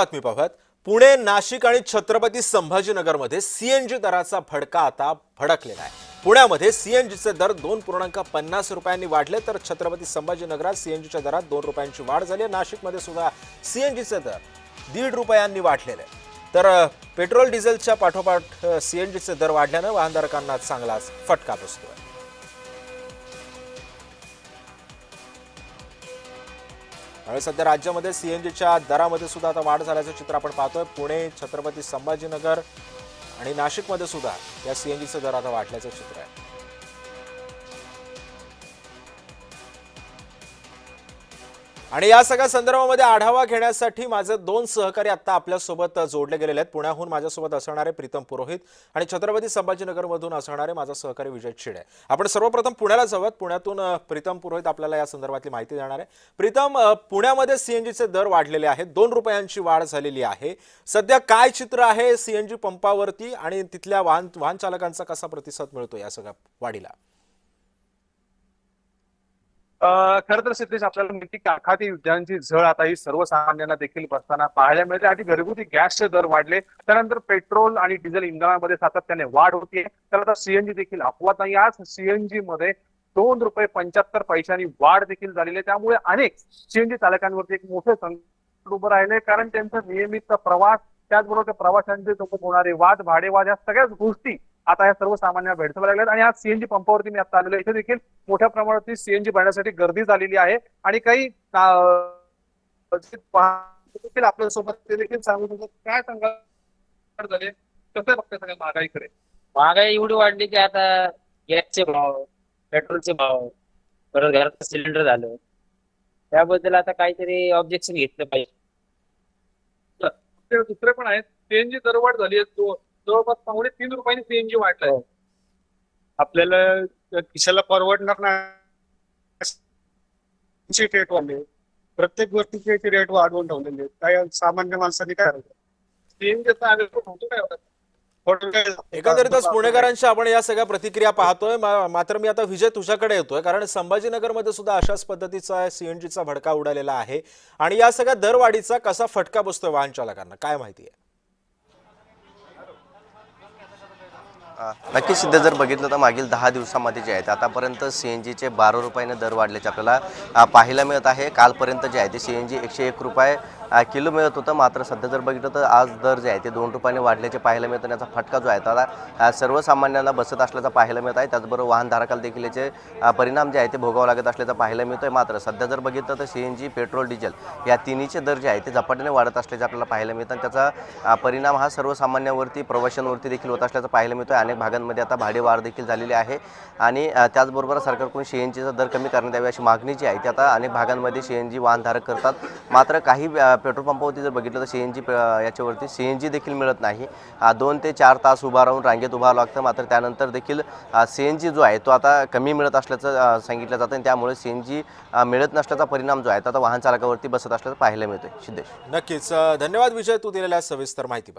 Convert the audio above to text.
बातमी पाहूयात. पुणे, नाशिक आणि छत्रपती संभाजीनगरमध्ये सीएनजी दराचा भडका आता भडकलेला आहे. पुण्यामध्ये सीएनजीचे दर 2.50 रुपयांनी वाढले, तर छत्रपती संभाजीनगरात सीएनजीच्या दरात 2 रुपयांची वाढ झाली आहे. नाशिकमध्ये सुद्धा सीएनजीचे दर 1.5 रुपयांनी वाढलेले आहे. तर पेट्रोल डिझेलच्या पाठोपाठ सीएनजीचे दर वाढल्यानं वाहनधारकांना चांगलाच फटका बसतोय. त्यामुळे सध्या राज्यामध्ये सीएनजीच्या दरामध्ये सुद्धा आता वाढ झाल्याचं चित्र आपण पाहतोय. पुणे, छत्रपती संभाजीनगर आणि नाशिकमध्ये सुद्धा या सीएनजीचे दर आता वाढल्याचं चित्र आहे. आणि या सगळ्या संदर्भामध्ये आढावा घेण्यासाठी माझे 2 सहकारी आता आपल्यासोबत जोडले गेलेले आहेत. पुण्याहून माझ्यासोबत असणारे प्रीतम पुरोहित आणि छत्रपती संभाजीनगरमधून असणारे माझा सहकारी विजय शिडे. आपण सर्वप्रथम पुण्याला जाऊयात. पुण्यातून प्रीतम पुरोहित आपल्याला या संदर्भातली माहिती देणार आहे. प्रीतम, पुण्यामध्ये सीएनजीचे दर वाढलेले आहेत, 2 रुपयांची वाढ झालेली आहे. सध्या काय चित्र आहे सीएनजी पंपावरती आणि तिथल्या वाहन चालकांचा कसा प्रतिसाद मिळतो या सगळ्या वाढीला? खरं तर सिद्धेश, आपल्याला माहिती की आखाती युद्धांची झळ आता ही सर्वसामान्यांना देखील बसताना पाहायला मिळते. आधी घरगुती गॅसचे दर वाढले, त्यानंतर पेट्रोल आणि डिझेल इंधनामध्ये सातत्याने वाढ होतीये, तर आता सीएनजी देखील अपवाद नाही. आज सीएनजी मध्ये 2 रुपये 75 पैशांनी वाढ देखील झालेली आहे. त्यामुळे अनेक सीएनजी चालकांवरती एक मोठे संकट उभं राहिले, कारण त्यांचा नियमित प्रवास, त्याचबरोबर त्या प्रवाशांचे सोबत होणारे वाद, भाडेवाद, या सगळ्याच गोष्टी आता या सर्वसामान्यांना भेडसावं लागल्यात. आणि आज सीएनजी पंपावरती मी आता आलेलो, इथे देखील मोठ्या प्रमाणात सीएनजी भरण्यासाठी गर्दी झालेली आहे. आणि काही देखील आपल्यासोबत ते देखील सांगू शकतात. काय सांगाल झाले, कसं बघते सगळ्या महागाईकडे? महागाई एवढी वाढली की आता गॅसचे भाव, पेट्रोलचे भाव, परत घरात सिलेंडर झालं, त्याबद्दल आता काहीतरी ऑब्जेक्शन घेतलं पाहिजे. दुसरे पण आहेत, सीएनजी दरवाढ झाली आहे, जवळपास 3 रुपयांनी सीएनजी वाढलाय. आपल्याला खिशाला परवडणार नाही रेट वाढले, प्रत्येक गोष्टीचे रेट वाढवून ठेवलेले. काय सामान्य माणसांनी काय करायचं? सीएनजीचा आग्रह होतो काय होता? एकंदरीतच पुणेकरांच्या आपण या सगळ्या प्रतिक्रिया पाहतोय. मात्र मी आता विजय तुझ्याकडे येतोय, कारण संभाजीनगरमध्ये सुद्धा अशाच पद्धतीचा सीएनजीचा भडका उडालेला आहे. आणि या सगळ्या दरवाढीचा कसा फटका बसतोय वाहन चालकांना, काय माहिती आहे? नक्कीच सिद्ध, जर बघितलं तर मागील 10 दिवसामध्ये जे आहेत आतापर्यंत सीएनजीचे 12 रुपयाने दर वाढल्याचे आपल्याला पाहायला मिळत आहे. कालपर्यंत जे आहे ते सीएनजी 101 रुपये किलो मिळत होतं, मात्र सध्या जर बघितलं तर आज दर जे आहे ते 2 रुपयाने वाढल्याचे पाहायला मिळतं. याचा फटका जो आहे आता सर्वसामान्यांना बसत असल्याचा पाहायला मिळत आहे. त्याचबरोबर वाहनधारकाला देखील याचे परिणाम जे आहे ते भोगावं लागत असल्याचं पाहायला मिळतं आहे. मात्र सध्या जर बघितलं तर सीएनजी, पेट्रोल, डिझेल या तिन्हीचे दर जे आहे ते झपाट्याने वाढत असल्याचे आपल्याला पाहायला मिळतं. आणि त्याचा परिणाम हा सर्वसामान्यांवरती, प्रवाशांवरती देखील होत असल्याचं पाहायला मिळतं आहे. अनेक भागांमध्ये आता भाडेवाढ देखील झालेली आहे. आणि त्याचबरोबर सरकारकडून सीएनजीचा दर कमी करण्यात यावी अशी मागणी जी आहे ती आता अनेक भागांमध्ये सीएनजी वाहनधारक करतात. मात्र काही पेट्रोल पंपावरती जर बघितलं तर सीएनजी याच्यावरती सीएनजी देखील मिळत नाही. 2 ते 4 तास उभा राहून रांगेत उभा लागतं. मात्र त्यानंतर देखील सीएनजी जो आहे तो आता कमी मिळत असल्याचं सांगितलं जातं. आणि त्यामुळे सीएनजी मिळत नसल्याचा परिणाम जो आहे तो आता वाहन चालकावरती बसत असल्याचं पाहायला मिळतोय. सिद्धेश, नक्कीच धन्यवाद विजय, तू दिलेल्या सविस्तर माहितीबद्दल.